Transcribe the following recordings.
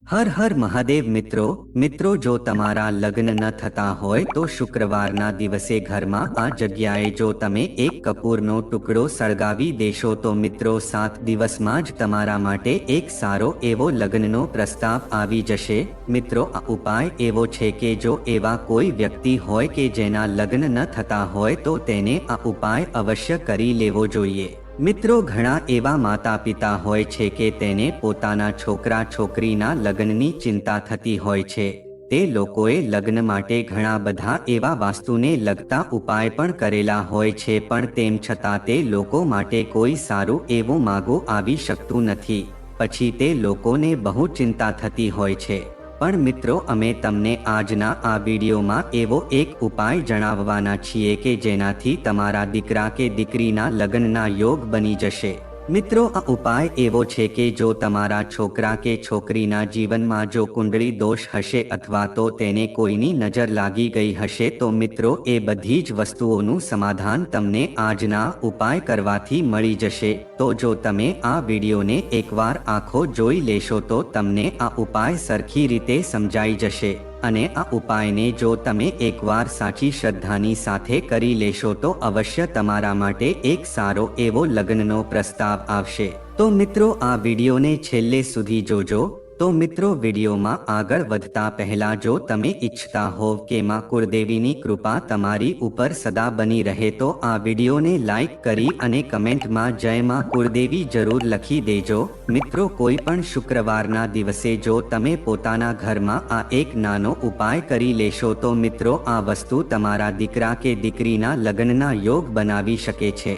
હર હર મહાદેવ મિત્રો જો તમારા લગ્ન ન થતા હોય તો શુક્રવારના દિવસે ઘરમાં આ જગ્યાએ જો તમે એક કપૂરનો ટુકડો સળગાવી દેશો તો મિત્રો 7 દિવસમાં જ તમારા માટે એક સારો એવો લગ્નનો પ્રસ્તાવ આવી જશે। મિત્રો આ ઉપાય એવો છે કે જો એવા કોઈ વ્યક્તિ હોય કે જેના લગ્ન ન થતા હોય તો તેને આ ઉપાય અવશ્ય કરી લેવો જોઈએ। મિત્રો ઘણા એવા માતા પિતા હોય છે કે તેને પોતાના છોકરા છોકરીના લગ્નની ચિંતા થતી હોય છે। તે લોકોએ લગ્ન માટે ઘણા બધા એવા વાસ્તુને લગતા ઉપાય પણ કરેલા હોય છે, પણ તેમ છતાં તે લોકો માટે કોઈ સારું એવું માગું આવી શકતું નથી। પછી તે લોકોને બહુ ચિંતા થતી હોય છે। પણ મિત્રો અમે તમને આજના આ વિડીયોમાં એવો એક ઉપાય જણાવવાના છીએ કે જેનાથી તમારા દીકરા કે દીકરીના લગ્નના યોગ બની જશે। મિત્રો આ ઉપાય એવો છે કે જો તમારા છોકરા કે છોકરીના જીવનમાં જો કુંડળી દોષ હશે અથવા તો તેને કોઈની નજર લાગી ગઈ હશે તો મિત્રો એ બધી જ વસ્તુઓનું સમાધાન તમને આજના ઉપાય કરવાથી મળી જશે। તો જો તમે આ વિડીયોને એકવાર આખો જોઈ લેશો તો તમને આ ઉપાય સરખી રીતે સમજાઈ જશે અને આ ઉપાયને જો તમે એકવાર સાચી શ્રદ્ધાની સાથે કરી લેશો તો અવશ્ય તમારા માટે એક સારો એવો લગ્નનો પ્રસ્તાવ આવશે। તો મિત્રો આ વિડીયોને છેલ્લે સુધી જોજો। તો મિત્રો વિડીયોમાં આગળ વધતા પહેલા જો તમે ઈચ્છતા હોવ કે માં કુળદેવીની કૃપા તમારી ઉપર સદા બની રહે તો આ વિડીયોને લાઈક કરી અને કમેન્ટમાં જય માં કુળદેવી જરૂર લખી દેજો। મિત્રો કોઈ પણ શુક્રવારના દિવસે જો તમે પોતાના ઘરમાં આ એક નાનો ઉપાય કરી લેશો તો મિત્રો આ વસ્તુ તમારા દીકરા કે દીકરીના લગ્નના યોગ બનાવી શકે છે।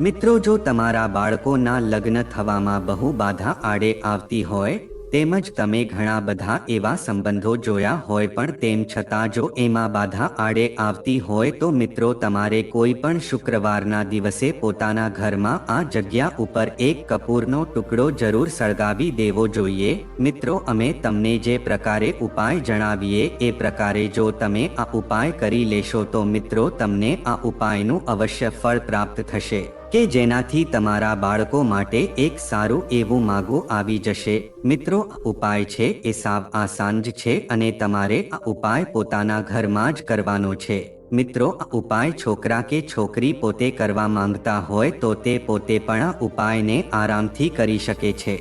મિત્રો જો તમારા બાળકોના લગ્ન થવામાં બહુ બાધા આડે આવતી હોય તેમજ તમે ઘણા બધા એવા સંબંધો જોયા હોય પણ તેમ છતાં જો એમાં બાધા આડે આવતી હોય તો મિત્રો તમારે કોઈ પણ શુક્રવારના દિવસે પોતાના ઘરમાં આ જગ્યા ઉપર એક કપૂરનો ટુકડો જરૂર સળગાવી દેવો જોઈએ। મિત્રો અમે તમને જે પ્રકારે ઉપાય જણાવીએ એ પ્રકારે જો તમે આ ઉપાય કરી લેશો તો મિત્રો તમને આ ઉપાયનું અવશ્ય ફળ પ્રાપ્ત થશે કે જેનાથી તમારા બાળકો માટે એક સારું એવું માગું આવી જશે। મિત્રો આ ઉપાય છે એ સાવ આસાન જ છે અને તમારે આ ઉપાય પોતાના ઘરમાં જ કરવાનો છે। મિત્રો આ ઉપાય છોકરા કે છોકરી પોતે કરવા માંગતા હોય તો તે પોતે પણ આ ઉપાયને આરામથી કરી શકે છે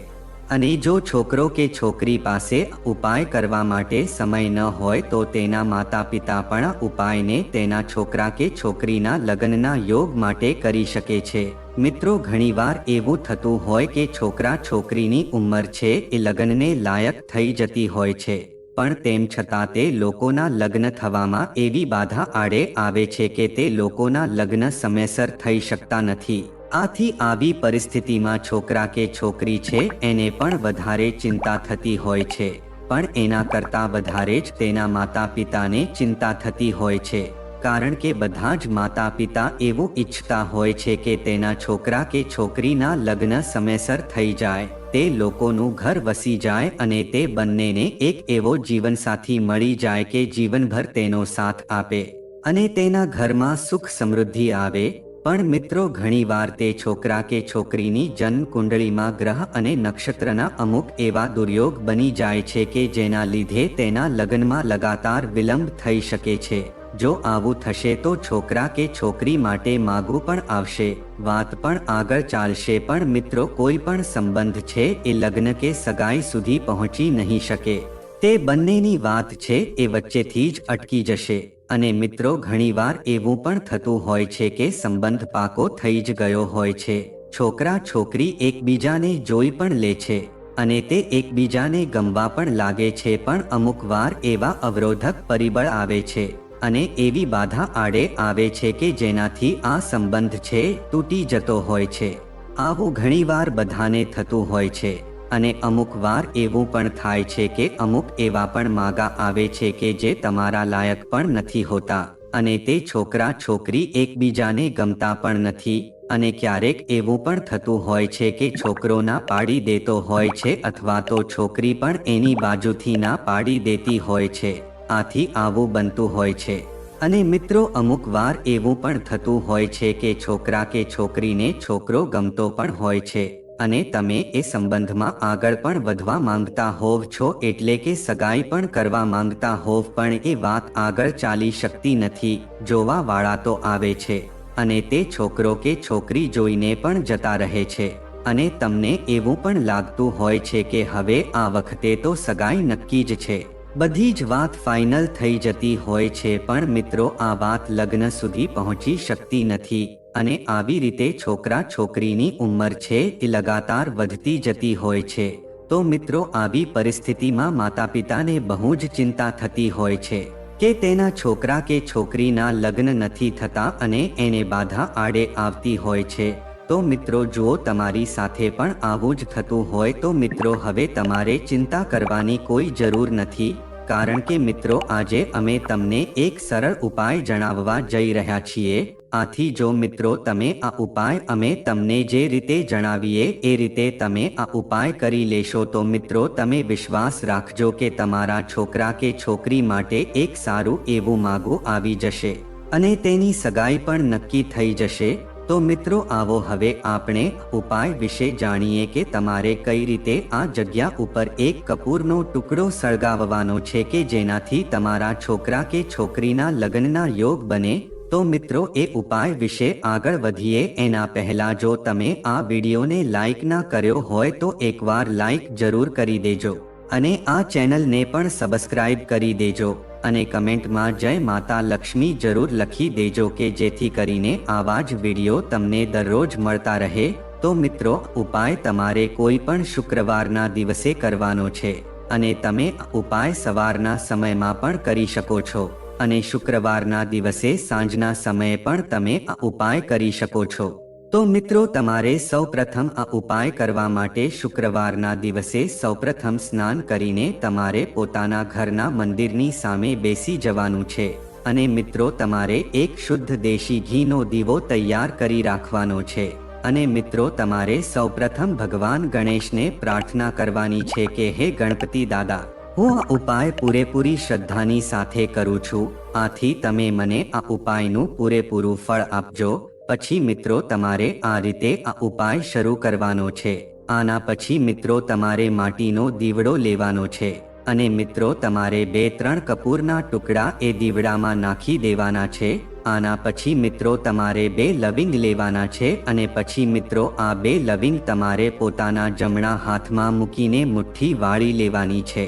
અને જો છોકરો કે છોકરી પાસે ઉપાય કરવા માટે સમય ન હોય તો તેના માતા પિતા પણ ઉપાયને તેના છોકરા કે છોકરીના લગ્નના યોગ માટે કરી શકે છે। મિત્રો ઘણીવાર એવું થતું હોય કે છોકરા છોકરીની ઉંમર છે એ લગ્નને લાયક થઈ જતી હોય છે પણ તેમ છતાં તે લોકોના લગ્ન થવામાં એવી બાધા આડે આવે છે કે તે લોકોના લગ્ન સમયસર થઈ શકતા નથી। આથી આવી પરિસ્થિતિમાં છોકરા કે છોકરી છે એને પણ વધારે ચિંતા થતી હોય છે પણ એના કરતાં વધારે જ તેના માતા પિતાને ચિંતા થતી હોય છે કારણ કે બધા જ માતા પિતા એવું ઈચ્છતા હોય છે કે તેના છોકરા કે છોકરીના લગ્ન સમયસર થઈ જાય, તે લોકોનું ઘર વસી જાય અને તે બંનેને એક એવો જીવનસાથી મળી જાય કે જીવનભર તેનો સાથ આપે અને તેના ઘરમાં સુખ સમૃદ્ધિ આવે। પણ મિત્રો ઘણીવાર તે છોકરા કે છોકરીની જન્મ કુંડળીમાં ગ્રહ અને નક્ષત્રના અમુક એવા દુર્યોગ બની જાય છે કે જેના લીધે તેના લગ્નમાં લગાતાર વિલંબ થઈ શકે છે। જો આવું થશે તો છોકરા કે છોકરી માટે માગું પણ આવશે, વાત પણ આગળ ચાલશે પણ મિત્રો કોઈ પણ સંબંધ છે એ લગ્ન કે સગાઈ સુધી પહોંચી નહીં શકે। તે બંનેની વાત છે એ વચ્ચેથી જ અટકી જશે અને મિત્રો ઘણીવાર એવું પણ થતું હોય છે કે સંબંધ પાકો થઈ જ ગયો હોય છે, છોકરા છોકરી એકબીજાને જોઈ પણ લે છે અને તે એકબીજાને ગમવા પણ લાગે છે પણ અમુક વાર એવા અવરોધક પરિબળ આવે છે અને એવી બાધા આડે આવે છે કે જેનાથી આ સંબંધ છે તૂટી જતો હોય છે। આવું ઘણીવાર બધાને થતું હોય છે અને અમુક વાર એવું પણ થાય છે કે અમુક એવા પણ માગા આવે છે કે જે તમારા લાયક પણ નથી હોતા અને તે છોકરા છોકરી એકબીજાને ગમતા પણ નથી અને ક્યારેક એવું પણ થતું હોય છે કે છોકરો ના પાડી દેતો હોય છે અથવા તો છોકરી પણ એની બાજુથી ના પાડી દેતી હોય છે। આથી આવું બનતું હોય છે અને મિત્રો અમુક વાર એવું પણ થતું હોય છે કે છોકરા કે છોકરીને છોકરો ગમતો પણ હોય છે અને તમે એ સંબંધમાં આગળ પણ વધવા માંગતા હોવ છો, એટલે કે સગાઈ પણ કરવા માંગતા હોવ, પણ એ વાત આગળ ચાલી શકતી નથી. જોવા વાળા તો આવે છે અને તે છોકરો કે છોકરી જોઈને પણ જતા રહે છે અને તમને એવું પણ લાગતું હોય છે કે હવે આ વખતે તો સગાઈ નક્કી જ છે, બધી જ વાત ફાઇનલ થઈ જતી હોય છે, પણ મિત્રો આ વાત લગ્ન સુધી પહોંચી શકતી નથી અને આવી રીતે છોકરા છોકરીની ઉંમર છે એ લગાતાર વધતી જતી હોય છે. તો મિત્રો આવી પરિસ્થિતિમાં માતા પિતાને બહુ જ ચિંતા થતી હોય છે કે તેના છોકરા કે છોકરીના લગ્ન નથી થતા અને એને બાધા આડે આવતી હોય છે. તો મિત્રો જુઓ, તમારી સાથે પણ આવું જ થતું હોય તો મિત્રો હવે તમારે ચિંતા કરવાની કોઈ જરૂર નથી, કારણ કે મિત્રો આજે અમે તમને એક સરળ ઉપાય જણાવવા જઈ રહ્યા છીએ. આથી જો મિત્રો તમે આ ઉપાય અમે તમને જે રીતે જણાવીએ એ રીતે તમે આ ઉપાય કરી લેશો તો મિત્રો તમે વિશ્વાસ રાખજો કે તમારા છોકરા કે છોકરી માટે એક સારું એવું માગું આવી જશે અને તેની સગાઈ પણ નક્કી થઈ જશે. તો મિત્રો આવો હવે આપણે ઉપાય વિશે જાણીએ કે તમારે કઈ રીતે આ જગ્યા ઉપર એક કપૂરનો ટુકડો સળગાવવાનો છે કે જેનાથી તમારા છોકરા કે છોકરીના લગ્નના યોગ બને. તો મિત્રો એ ઉપાય વિશે આગળ વધીએ એના પહેલા જો તમે આ વિડીયોને લાઈક ના કર્યો હોય તો એકવાર લાઈક જરૂર કરી દેજો અને આ ચેનલને પણ સબસ્ક્રાઇબ કરી દેજો અને કમેન્ટમાં જય માતા લક્ષ્મી જરૂર લખી દેજો કે જેથી કરીને આવા જ વિડીયો તમને દરરોજ મળતા રહે. તો મિત્રો ઉપાય તમારે કોઈ પણ શુક્રવારના દિવસે કરવાનો છે અને તમે ઉપાય સવારના સમયમાં પણ કરી શકો છો અને શુક્રવારના દિવસે સાંજના સમયે પણ તમે આ ઉપાય કરી શકો છો. તો મિત્રો તમારે સૌપ્રથમ આ ઉપાય કરવા માટે શુક્રવારના દિવસે સૌપ્રથમ સ્નાન કરીને તમારે પોતાના ઘરના મંદિરની સામે બેસી જવાનું છે અને મિત્રો તમારે એક શુદ્ધ દેશી ઘીનો દીવો તૈયાર કરી રાખવાનો છે અને મિત્રો તમારે સૌપ્રથમ ભગવાન ગણેશને પ્રાર્થના કરવાની છે કે હે ગણપતિ દાદા, હું આ ઉપાય પૂરેપૂરી શ્રદ્ધાની સાથે કરું છું, આથી તમે મને આ ઉપાયનું પૂરેપૂરું ફળ આપજો. પછી મિત્રો તમારે આ રીતે આ ઉપાય શરૂ કરવાનો છે. આના પછી મિત્રો તમારે માટીનો દીવડો લેવાનો છે અને મિત્રો તમારે 2-3 કપૂરના ટુકડા એ દીવડામાં નાખી દેવાના છે. આના પછી મિત્રો તમારે 2 લવિંગ લેવાના છે અને પછી મિત્રો આ 2 લવિંગ તમારે પોતાના જમણા હાથમાં મૂકીને મુઠ્ઠી વાળી લેવાની છે.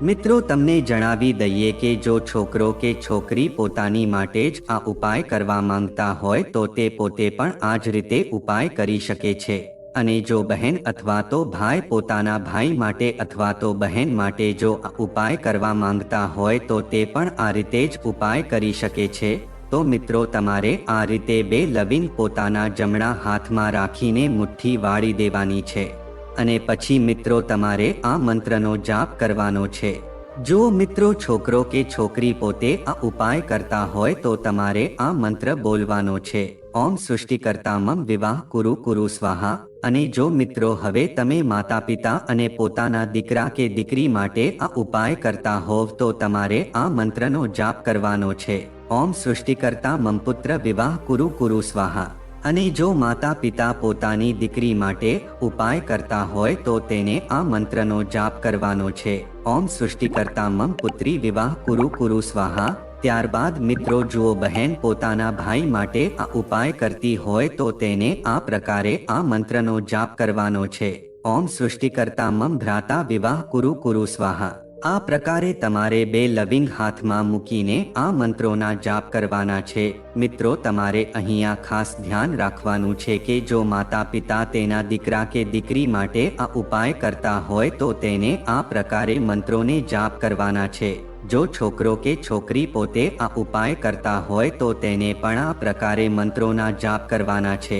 મિત્રો તમને જણાવી દઈએ કે જો છોકરો કે છોકરી પોતાની માટે જ આ ઉપાય કરવા માંગતા હોય તો તે પોતે પણ આ જ રીતે ઉપાય કરી શકે છે અને જો બહેન અથવા તો ભાઈ પોતાના ભાઈ માટે અથવા તો બહેન માટે જો આ ઉપાય કરવા માંગતા હોય તો તે પણ આ રીતે જ ઉપાય કરી શકે છે. તો મિત્રો તમારે આ રીતે 2 લવિંગ પોતાના જમણા હાથમાં રાખીને મુઠ્ઠી વાળી દેવાની છે અને પછી મિત્રો તમારે આ મંત્રનો જાપ કરવાનો છે. જો મિત્રો છોકરો કે છોકરી પોતે આ ઉપાય કરતા હોય તો તમારે આ મંત્ર બોલવાનો છે, ઓમ સૃષ્ટિકર્તા મમ વિવાહ કુરુ કુરુ સ્વાહા. અને જો મિત્રો હવે તમે માતા પિતા અને પોતાના દીકરા કે દીકરી માટે આ ઉપાય કરતા હોવ તો તમારે આ મંત્રનો જાપ કરવાનો છે, ઓમ સૃષ્ટિકર્તા મમ પુત્ર વિવાહ કુરુ કુરુ સ્વાહા. અને જો માતા પિતા પોતાની દીકરી માટે ઉપાય કરતા હોય તો તેને આ મંત્રનો જાપ કરવાનો છે, ઓમ સૃષ્ટિકર્તા મમ પુત્રી વિવાહ કુરુ કુરુ સ્વાહા. ત્યારબાદ મિત્રો જુઓ, બહેન પોતાના ભાઈ માટે આ ઉપાય કરતી હોય તો તેને આ પ્રકારે આ મંત્રનો જાપ કરવાનો છે, ઓમ સૃષ્ટિકર્તા મમ ભ્રાતા વિવાહ કુરુ કુરુ સ્વાહા. આ પ્રકારે તમારે 2 લવિંગ હાથમાં મૂકીને આ મંત્રોના જાપ કરવાના છે. મિત્રો તમારે અહીંયા ખાસ ધ્યાન રાખવાનું છે કે જો માતા પિતા તેના દીકરા કે દીકરી માટે આ ઉપાય કરતા હોય તો તેને આ પ્રકારે મંત્રોને જાપ કરવાના છે. જો છોકરો કે છોકરી પોતે આ ઉપાય કરતા હોય તો તેને પણ આ પ્રકારે મંત્રોના જાપ કરવાના છે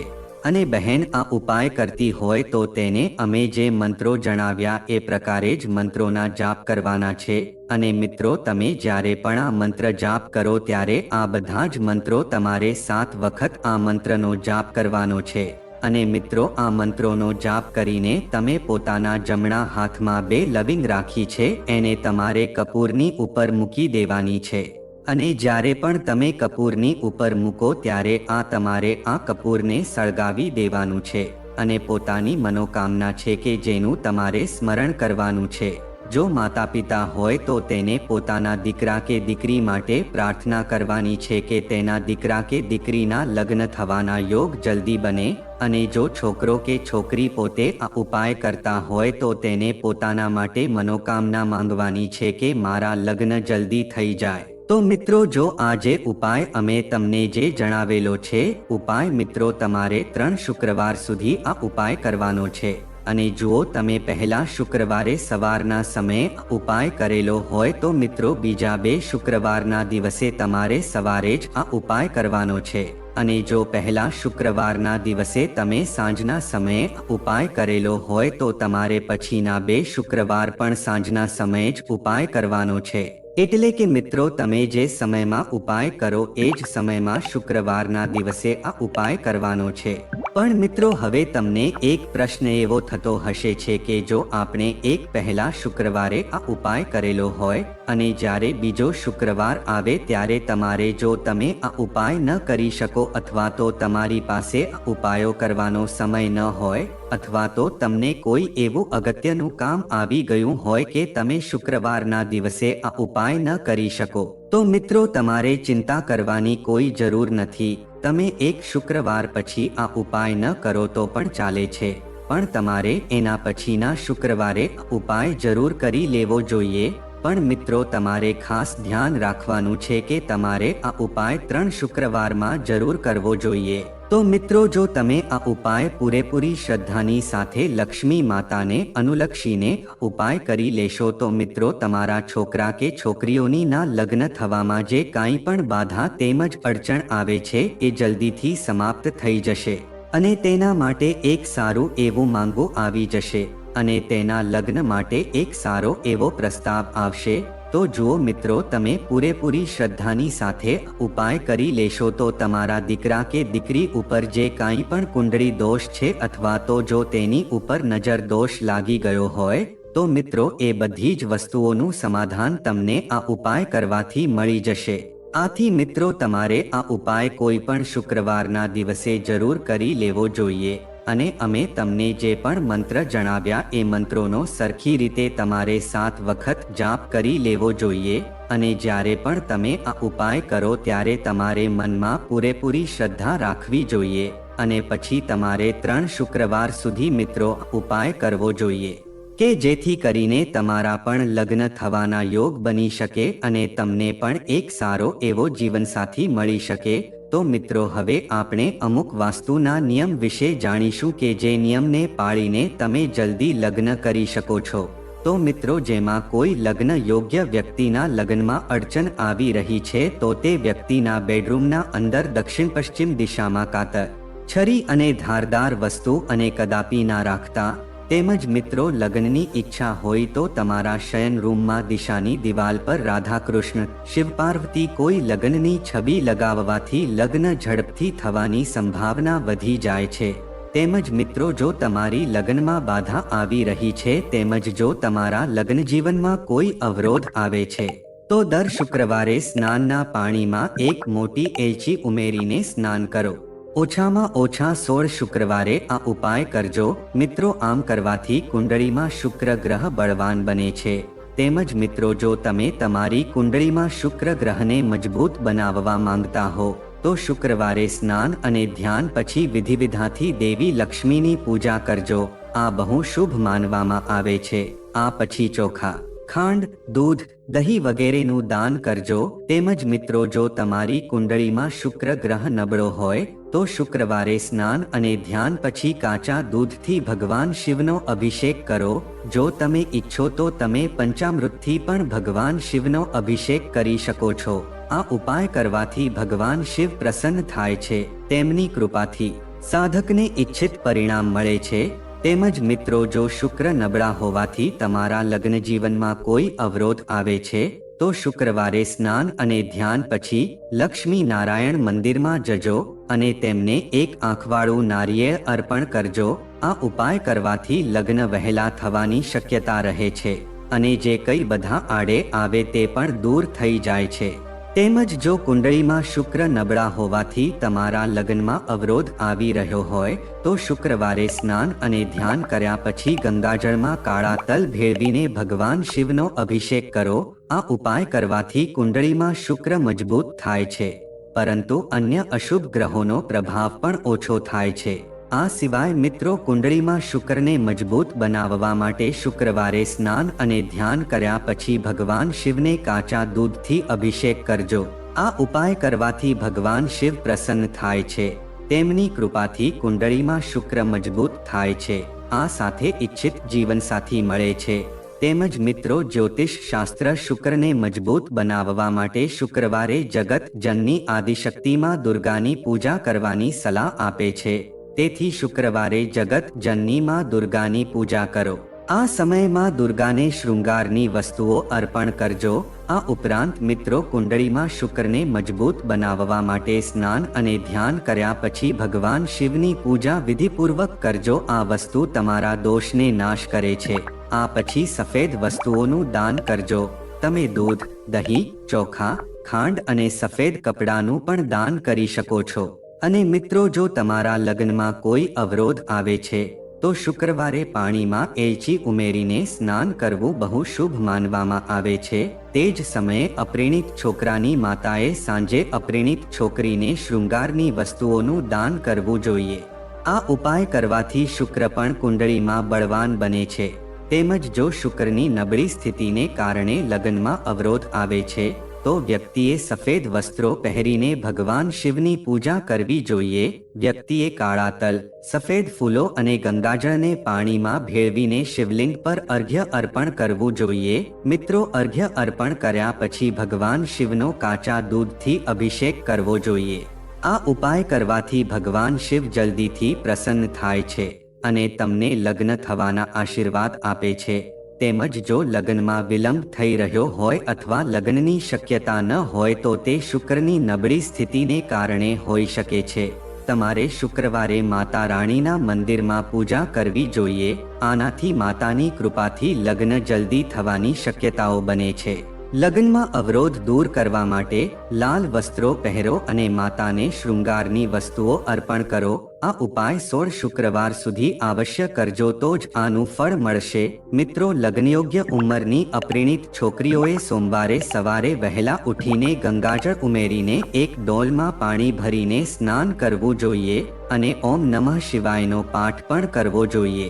અને બહેન આ ઉપાય કરતી હોય તો તેને અમે જે મંત્રો જણાવ્યા એ પ્રકારે જ મંત્રોના જાપ કરવાના છે. અને મિત્રો તમે જ્યારે પણ આ મંત્ર જાપ કરો ત્યારે આ બધા જ મંત્રો તમારે 7 વખત આ મંત્રનો જાપ કરવાનો છે અને મિત્રો આ મંત્રોનો જાપ કરીને તમે પોતાના જમણા હાથમાં 2 લવિંગ રાખી છે એને તમારે કપૂરની ઉપર મૂકી દેવાની છે અને જ્યારે પણ તમે કપૂરની ઉપર મૂકો ત્યારે આ તમારે આ કપૂરને સળગાવી દેવાનું છે અને પોતાની મનોકામના છે કે જેનું તમારે સ્મરણ કરવાનું છે. જો માતા પિતા હોય તો તેને પોતાના દીકરા કે દીકરી માટે પ્રાર્થના કરવાની છે કે તેના દીકરા કે દીકરીના લગ્ન થવાના યોગ જલ્દી બને. અને જો છોકરો કે છોકરી પોતે આ ઉપાય કરતા હોય તો તેને પોતાના માટે મનોકામના માંગવાની છે કે મારા લગ્ન જલ્દી થઈ જાય. તો મિત્રો, જો આ જે ઉપાય અમે તમને જે જણાવેલો છે ઉપાય મિત્રો તમારે 3 શુક્રવાર સુધી આ ઉપાય કરવાનો છે. અને જુઓ, તમે પહેલા શુક્રવારે સવારના સમયે ઉપાય કરેલો હોય તો મિત્રો બીજા 2 શુક્રવારના દિવસે તમારે સવારે જ આ ઉપાય કરવાનો છે. અને જો પહેલા શુક્રવારના દિવસે તમે સાંજના સમયે ઉપાય કરેલો હોય તો તમારે પછીના 2 શુક્રવાર પણ સાંજના સમયે જ ઉપાય કરવાનો છે. એટલે કે મિત્રો, તમે જે સમયમાં ઉપાય કરો એ જ સમયમાં શુક્રવારના દિવસે આ ઉપાય કરવાનો છે. પણ મિત્રો, હવે તમને એક પ્રશ્ન એવો થતો હશે છે કે જો આપણે એક પહેલા શુક્રવારે આ ઉપાય કરેલો હોય અને જ્યારે બીજો શુક્રવાર આવે ત્યારે તમારે જો તમે આ ઉપાય ન કરી શકો અથવા તો તમારી પાસે આ ઉપાયો કરવાનો સમય ન હોય અથવા તો તમને કોઈ એવું અગત્યનું કામ આવી ગયું હોય કે તમે શુક્રવારના દિવસે આ ઉપાય ન કરી શકો, તો મિત્રો તમારે ચિંતા કરવાની કોઈ જરૂર નથી. તમે એક શુક્રવાર પછી આ ઉપાય ન કરો તો પણ ચાલે છે, પણ તમારે એના પછીના શુક્રવારે ઉપાય જરૂર કરી લેવો જોઈએ. પણ મિત્રો, તમારે ખાસ ધ્યાન રાખવાનું છે કે તમારે આ ઉપાય 3 શુક્રવારમાં જરૂર કરવો જોઈએ. તો મિત્રો, જો તમે આ ઉપાય પૂરેપૂરી શ્રદ્ધાની સાથે લક્ષ્મી માતાને અનુલક્ષીને ઉપાય કરી લેશો તો મિત્રો તમારા છોકરા કે છોકરીઓની ના લગ્ન થવામાં જે કાંઈ પણ બાધા તેમજ અડચણ આવે છે એ જલ્દીથી સમાપ્ત થઈ જશે અને તેના માટે એક સારું એવું માંગો આવી જશે અને તેના લગ્ન માટે એક સારો એવો પ્રસ્તાવ આવશે. તો જુઓ મિત્રો, તમે પૂરેપૂરી શ્રદ્ધાની સાથે ઉપાય કરી લેશો તો તમારા દીકરા કે દીકરી ઉપર જે કાંઈ પણ કુંડળી દોષ છે અથવા તો જો તેની ઉપર નજર દોષ લાગી ગયો હોય તો મિત્રો એ બધી જ વસ્તુઓનું સમાધાન તમને આ ઉપાય કરવાથી મળી જશે. આથી મિત્રો, તમારે આ ઉપાય કોઈ પણ શુક્રવારના દિવસે જરૂર કરી લેવો જોઈએ. અને અમે તમને જે પણ મંત્ર જણાવ્યા એ મંત્રોનો સરખી રીતે તમારે 7 વખત જાપ કરી લેવો જોઈએ. અને જ્યારે પણ તમે આ ઉપાય કરો ત્યારે તમારે મનમાં પૂરેપૂરી શ્રદ્ધા રાખવી જોઈએ અને પછી તમારે 3 શુક્રવાર સુધી મિત્રો ઉપાય કરવો જોઈએ કે જેથી કરીને તમારા પણ લગ્ન થવાના યોગ બની શકે અને તમને પણ એક સારો એવો જીવનસાથી મળી શકે. તો મિત્રો, હવે આપણે અમુક વાસ્તુના નિયમ વિશે જાણીશું કે જે નિયમને પાળીને તમે જલ્દી લગ્ન કરી શકો છો. તો મિત્રો, જેમાં કોઈ લગ્ન યોગ્ય વ્યક્તિના લગ્નમાં અડચણ આવી રહી છે તો તે વ્યક્તિના બેડરૂમના અંદર દક્ષિણ પશ્ચિમ દિશામાં કાતર, છરી અને ધારદાર વસ્તુ અને કદાપી ના રાખતા. તેમજ મિત્રો, લગ્નની ઈચ્છા હોય તો તમારા શયન રૂમમાં દિશાની દિવાલ પર રાધા કૃષ્ણ, શિવ પાર્વતી કોઈ લગ્નની છબી લગાવવાથી લગ્ન ઝડપથી થવાની સંભાવના વધી જાય છે. તેમજ મિત્રો, જો તમારી લગ્નમાં બાધા આવી રહી છે તેમજ જો તમારા લગ્ન જીવનમાં કોઈ અવરોધ આવે છે તો દર શુક્રવારે સ્નાનના પાણીમાં એક મોટી એલચી ઉમેરીને સ્નાન કરો. ઓછામાં ઓછા 16 શુક્રવારે આ ઉપાય કરજો મિત્રો. આમ કરવાથી કુંડળીમાં શુક્ર ગ્રહ બળવાન બને છે. તેમજ મિત્રો, જો તમે તમારી કુંડળીમાં શુક્ર ગ્રહને મજબૂત બનાવવા માંગતા હો તો શુક્રવારે સ્નાન અને ધ્યાન પછી વિધિવિધાથી દેવી લક્ષ્મીની પૂજા કરજો. આ બહુ શુભ માનવામાં આવે છે. આ પછી ચોખા, ખાંડ, દૂધ, દહીં વગેરેનું દાન કરજો. તેમજ મિત્રો, જો તમારી કુંડળીમાં શુક્ર ગ્રહ નબળો હોય તો શુક્રવારે સ્નાન અને ધ્યાન પછી કાચા દૂધથી ભગવાન શિવનો અભિષેક કરો. જો તમે ઈચ્છો તો તમે પંચામૃતથી પણ ભગવાન શિવનો અભિષેક કરી શકો છો. આ ઉપાય કરવાથી ભગવાન શિવ પ્રસન્ન થાય છે. તેમની કૃપાથી સાધકને ઈચ્છિત પરિણામ મળે છે. તેમજ મિત્રો, જો શુક્ર નબળા હોવાથી તમારા લગ્ન જીવનમાં કોઈ અવરોધ આવે છે તો શુક્રવારે સ્નાન અને ધ્યાન પછી લક્ષ્મી નારાયણ મંદિરમાં જજો અને તેમને એક આંખવાળું નારિયેળ અર્પણ કરજો. આ ઉપાય કરવાથી લગ્ન વહેલા થવાની શક્યતા રહે છે અને જે કઈ બધા આડે આવે તે પણ દૂર થઈ જાય છે. તેમજ જો કુંડળીમાં શુક્ર નબળા હોવાથી તમારા લગ્નમાં અવરોધ આવી રહ્યો હોય તો શુક્રવારે સ્નાન અને ધ્યાન કર્યા પછી ગંગાજળમાં કાળા તલ ભેળવીને ભગવાન શિવનો અભિષેક કરો. આ ઉપાય કરવાથી કુંડળીમાં શુક્ર મજબૂત થાય છે, પરંતુ અન્ય અશુભ ગ્રહોનો પ્રભાવ પણ ઓછો થાય છે. આ સિવાય મિત્રો, કુંડળીમાં શુક્રને મજબૂત બનાવવા માટે શુક્રવારે સ્નાન અને ધ્યાન કર્યા પછી ભગવાન શિવને કાચા દૂધથી અભિષેક કરજો. આ ઉપાય કરવાથી ભગવાન શિવ પ્રસન્ન થાય છે. તેમની કૃપાથી કુંડળીમાં શુક્ર મજબૂત થાય છે. આ સાથે ઈચ્છિત જીવનસાથી મળે છે. તેમજ મિત્રો, જ્યોતિષ શાસ્ત્ર શુક્રને મજબૂત બનાવવા માટે શુક્રવારે જગત જનની આદિશક્તિમાં દુર્ગાની પૂજા કરવાની સલાહ આપે છે. તેથી શુક્રવારે જગત જનની માં દુર્ગાની પૂજા કરો. આ સમયમાં દુર્ગાને શૃંગારની વસ્તુઓ અર્પણ કરજો. આ ઉપરાંત મિત્રો, કુંડળીમાં શુક્રને મજબૂત બનાવવા માટે સ્નાન અને ધ્યાન કર્યા પછી ભગવાન શિવની પૂજા વિધિપૂર્વક કરજો. આ વસ્તુ તમારા દોષને નાશ કરે છે. આ પછી સફેદ વસ્તુઓનું દાન કરજો. તમે દૂધ, દહીં, ચોખા, ખાંડ અને સફેદ કપડાનું પણ દાન કરી શકો છો. અને મિત્રો, જો તમારા લગ્નમાં કોઈ અવરોધ આવે છે તો શુક્રવારે પાણીમાં એલચી ઉમેરીને સ્નાન કરવું બહુ શુભ માનવામાં આવે છે. તે જ સમયે અપરિણીત છોકરાની માતાએ સાંજે અપરિણીત છોકરીને શૃંગારની વસ્તુઓનું દાન કરવું જોઈએ. આ ઉપાય કરવાથી શુક્ર પણ કુંડળીમાં બળવાન બને છે. તેમજ જો શુક્રની નબળી સ્થિતિને કારણે લગ્નમાં અવરોધ આવે છે તો વ્યક્તિએ સફેદ વસ્ત્રો પહેરીને ભગવાન શિવની પૂજા કરવી જોઈએ. વ્યક્તિએ કાળા તલ, સફેદ ફૂલો અને ગંગાજળને પાણીમાં ભેળવીને શિવલિંગ પર અર્ઘ્ય અર્પણ કરવું જોઈએ. મિત્રો, અર્ઘ્ય અર્પણ કર્યા પછી ભગવાન શિવનો કાચા દૂધથી અભિષેક કરવો જોઈએ. આ ઉપાય કરવાથી ભગવાન શિવ જલ્દીથી પ્રસન્ન થાય છે અને તમને લગ્ન થવાના આશીર્વાદ આપે છે. તેમજ જો લગ્નમાં વિલંબ થઈ રહ્યો હોય અથવા લગ્નની શક્યતા ન હોય તો તે શુક્રની નબળી સ્થિતિને કારણે હોઈ શકે છે. તમારે શુક્રવારે માતા રાણીના મંદિરમાં પૂજા કરવી જોઈએ. આનાથી માતાની કૃપાથી લગ્ન જલ્દી થવાની શક્યતાઓ બને છે. લગ્નમાં અવરોધ દૂર કરવા માટે લાલ વસ્ત્રો પહેરો અને માતાને શૃંગારની વસ્તુઓ અર્પણ કરો. આ ઉપાય 16 શુક્રવાર સુધી અવશ્ય કરજો તો જ આનું ફળ મળશે. મિત્રો, લગ્નયોગ્ય ઉંમરની અપરિણીત છોકરીઓએ સોમવારે સવારે વહેલા ઉઠીને ગંગાજળ ઉમેરીને એક ડોલમાં પાણી ભરીને સ્નાન કરવું જોઈએ અને ઓમ નમઃ શિવાયનો પાઠ પણ કરવો જોઈએ.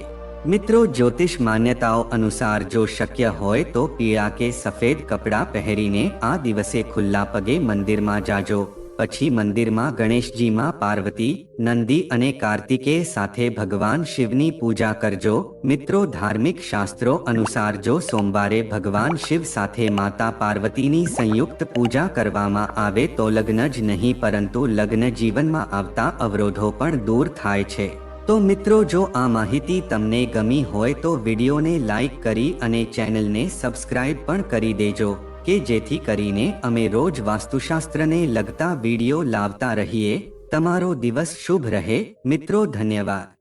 મિત્રો, જ્યોતિષ માન્યતાઓ અનુસાર જો શક્ય હોય તો પીળા કે સફેદ કપડાં પહેરીને આ દિવસે ખુલ્લા પગે મંદિરમાં જાજો. પછી મંદિરમાં ગણેશજીમાં પાર્વતી, નંદી અને કાર્તિકેય સાથે ભગવાન શિવની પૂજા કરજો. મિત્રો, ધાર્મિક શાસ્ત્રો અનુસાર જો સોમવારે ભગવાન શિવ સાથે માતા પાર્વતીની સંયુક્ત પૂજા કરવામાં આવે તો લગ્ન જ નહીં પરંતુ લગ્ન જીવનમાં આવતા અવરોધો પણ દૂર થાય છે. તો મિત્રો, જો આ માહિતી તમને ગમી હોય તો વિડીયોને લાઈક કરી અને ચેનલને સબસ્ક્રાઇબ પણ કરી દેજો કે જેથી કરીને અમે રોજ વાસ્તુશાસ્ત્રને લગતા વિડીયો લાવતા રહીએ. તમારો દિવસ શુભ રહે. મિત્રો, ધન્યવાદ.